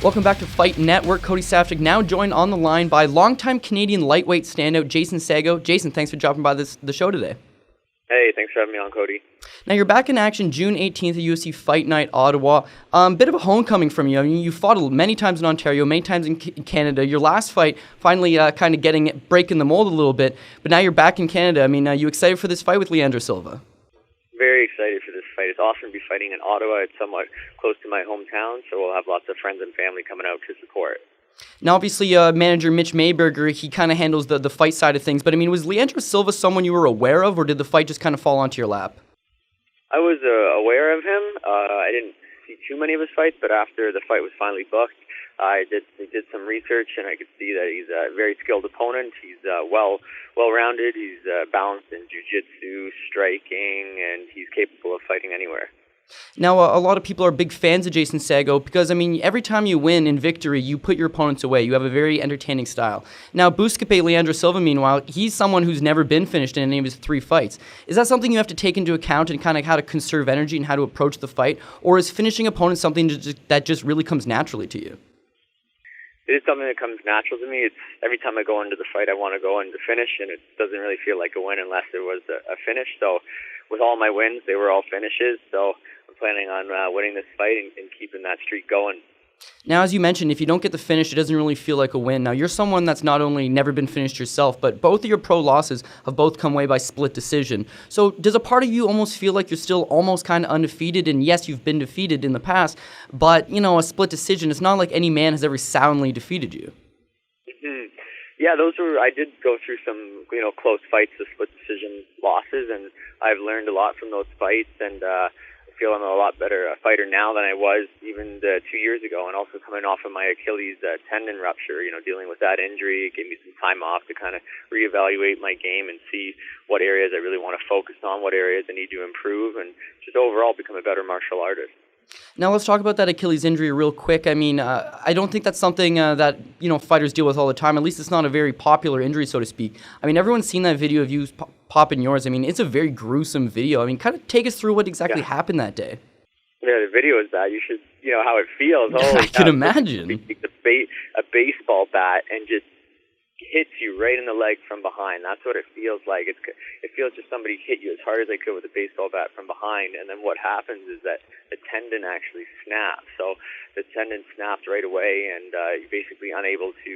Welcome back to Fight Network. Cody Safchik now joined on the line by longtime Canadian lightweight standout Jason Saggo. Jason, thanks for dropping by the show today. Hey, thanks for having me on, Cody. Now, you're back in action June 18th at UFC Fight Night, Ottawa. Bit of a homecoming from you. I mean, you fought many times in Ontario, many times in Canada. Your last fight finally kind of breaking the mold a little bit, but now you're back in Canada. I mean, are you excited for this fight with Leandro Silva? Very excited for this fight. It's awesome to be fighting in Ottawa. It's somewhat close to my hometown, so we'll have lots of friends and family coming out to support. Now, obviously, manager Mitch Mayberger, he kind of handles the fight side of things, but I mean, was Leandro Silva someone you were aware of, or did the fight just kind of fall onto your lap? I was aware of him. I didn't see too many of his fights, but after the fight was finally booked, I did some research, and I could see that he's a very skilled opponent. He's well-rounded. He's balanced in jiu-jitsu, striking, and he's capable of fighting anywhere. Now, a lot of people are big fans of Jason Saggo because, I mean, every time you win in victory, you put your opponents away. You have a very entertaining style. Now, Buscape Leandro Silva, meanwhile, he's someone who's never been finished in any of his 3 fights. Is that something you have to take into account and kind of how to conserve energy and how to approach the fight? Or is finishing opponents something that just really comes naturally to you? It is something that comes natural to me. It's every time I go into the fight, I want to go into finish, and it doesn't really feel like a win unless there was a finish. So with all my wins, they were all finishes. So I'm planning on winning this fight and keeping that streak going. Now, as you mentioned, if you don't get the finish, it doesn't really feel like a win. Now, you're someone that's not only never been finished yourself, but both of your pro losses have both come away by split decision. So does a part of you almost feel like you're still almost kind of undefeated? And yes, you've been defeated in the past, but, you know, a split decision, it's not like any man has ever soundly defeated you. Mm-hmm. Yeah, I did go through some, close fights with split decision losses, and I've learned a lot from those fights, and I feel I'm a lot better fighter now than I was even 2 years ago, and also coming off of my Achilles tendon rupture, dealing with that injury, it gave me some time off to kind of reevaluate my game and see what areas I really want to focus on, what areas I need to improve, and just overall become a better martial artist. Now let's talk about that Achilles injury real quick. I mean, I don't think that's something that fighters deal with all the time. At least it's not a very popular injury, so to speak. I mean, everyone's seen that video of you popping yours. I mean, it's a very gruesome video. I mean, kind of take us through what exactly happened that day. Yeah, the video is bad. You should, how it feels. I can imagine. A baseball bat and just hits you right in the leg from behind. That's what it feels like. It feels just somebody hit you as hard as they could with a baseball bat from behind, and then what happens is that the tendon actually snaps. So the tendon snapped right away, and you're basically unable to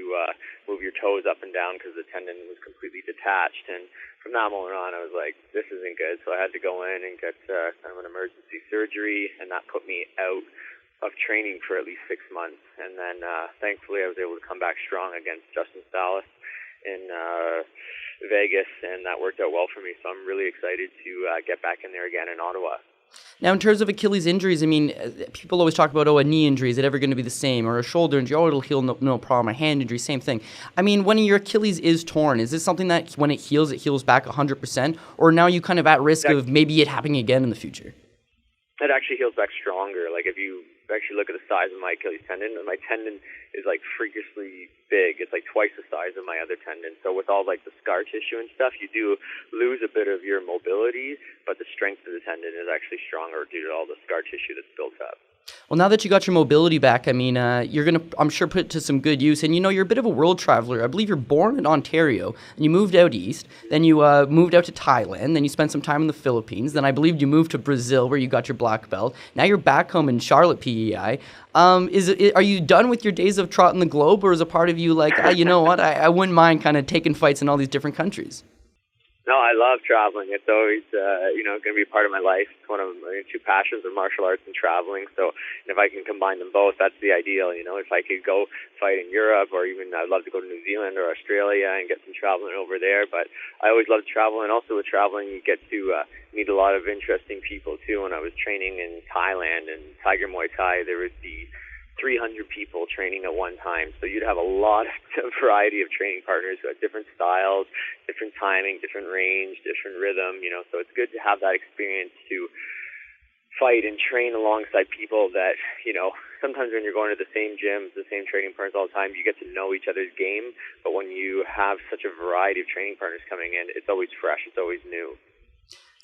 move your toes up and down because the tendon was completely detached. And from that moment on, I was like, this isn't good. So I had to go in and get kind of an emergency surgery, and that put me out of training for at least 6 months. And then thankfully I was able to come back strong against Justin Salas in Vegas, and that worked out well for me. So I'm really excited to get back in there again in Ottawa. Now, in terms of Achilles injuries, I mean, people always talk about, a knee injury, is it ever going to be the same? Or a shoulder injury, it'll heal, no problem. A hand injury, same thing. I mean, when your Achilles is torn, is this something that when it heals back 100%? Or now you kind of at risk of maybe it happening again in the future? It actually heals back stronger. Like, if you actually look at the size of my Achilles tendon, my tendon is like freakishly big. It's like twice the size of my other tendon. So with all like the scar tissue and stuff, you do lose a bit of your mobility, but the strength of the tendon is actually stronger due to all the scar tissue that's built up. Well, now that you got your mobility back, I mean, you're going to, I'm sure, put it to some good use. And, you're a bit of a world traveler. I believe you're born in Ontario, and you moved out east. Then you moved out to Thailand. Then you spent some time in the Philippines. Then I believe you moved to Brazil, where you got your black belt. Now you're back home in Charlotte, PEI. Are you done with your days of trotting the globe, or is a part of you like, you know what, I wouldn't mind kind of taking fights in all these different countries? No, I love traveling. It's always, going to be a part of my life. It's one of my 2 passions of martial arts and traveling. So if I can combine them both, that's the ideal. If I could go fight in Europe, or even I'd love to go to New Zealand or Australia and get some traveling over there. But I always love traveling. Also with traveling, you get to meet a lot of interesting people, too. When I was training in Thailand and Tiger Muay Thai, there would be 300 people training at one time. So you'd have a lot of variety of training partners who have different styles, different timing, different range, different rhythm, So it's good to have that experience to fight and train alongside people that, sometimes when you're going to the same gyms, the same training partners all the time, you get to know each other's game. But when you have such a variety of training partners coming in, it's always fresh, it's always new.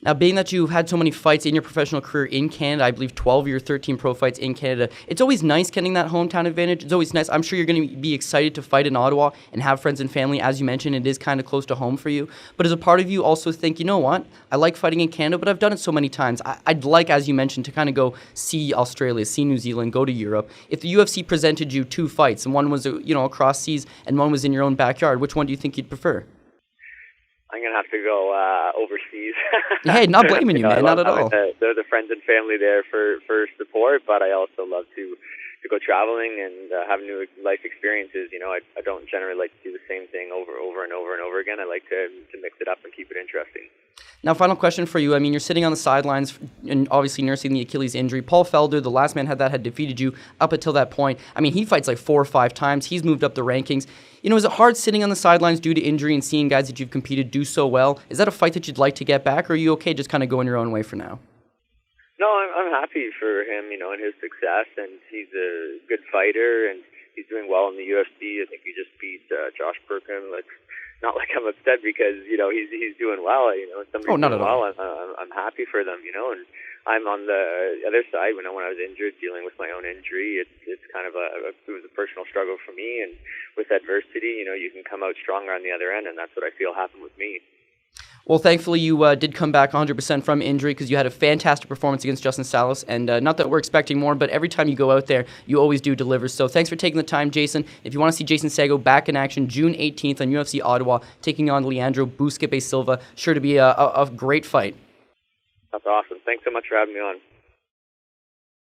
Now, being that you've had so many fights in your professional career in Canada, I believe 12 of your 13 pro fights in Canada, it's always nice getting that hometown advantage. It's always nice. I'm sure you're going to be excited to fight in Ottawa and have friends and family. As you mentioned, it is kind of close to home for you. But as a part of you also think, you know what? I like fighting in Canada, but I've done it so many times. I'd like, as you mentioned, to kind of go see Australia, see New Zealand, go to Europe. If the UFC presented you 2 fights, and one was across seas and one was in your own backyard, which one do you think you'd prefer? I'm gonna have to go overseas. Hey, not blaming you, man, not at all. The friends and family there for support, but I also love to go traveling and have new life experiences. I don't generally like to do the same thing over and over again. I like to mix it up and keep it interesting. Now, final question for you. I mean, you're sitting on the sidelines and obviously nursing the Achilles injury. Paul Felder, the last man had defeated you up until that point. I mean, he fights like 4 or 5 times. He's moved up the rankings. Is it hard sitting on the sidelines due to injury and seeing guys that you've competed do so well? Is that a fight that you'd like to get back, or are you okay just kind of going your own way for now? No, I'm happy for him, and his success, and he's a good fighter, and he's doing well in the UFC. I think he just beat Josh Perkin. Not like I'm upset because he's doing well. Somebody's not doing at all. well. I'm happy for them. And I'm on the other side when I was injured, dealing with my own injury. It's kind of it was a personal struggle for me, and with adversity, you can come out stronger on the other end, and that's what I feel happened with me. Well, thankfully, you did come back 100% from injury because you had a fantastic performance against Justin Salas. And not that we're expecting more, but every time you go out there, you always do deliver. So thanks for taking the time, Jason. If you want to see Jason Saggo back in action June 18th on UFC Ottawa, taking on Leandro Busquets Silva, sure to be a great fight. That's awesome. Thanks so much for having me on.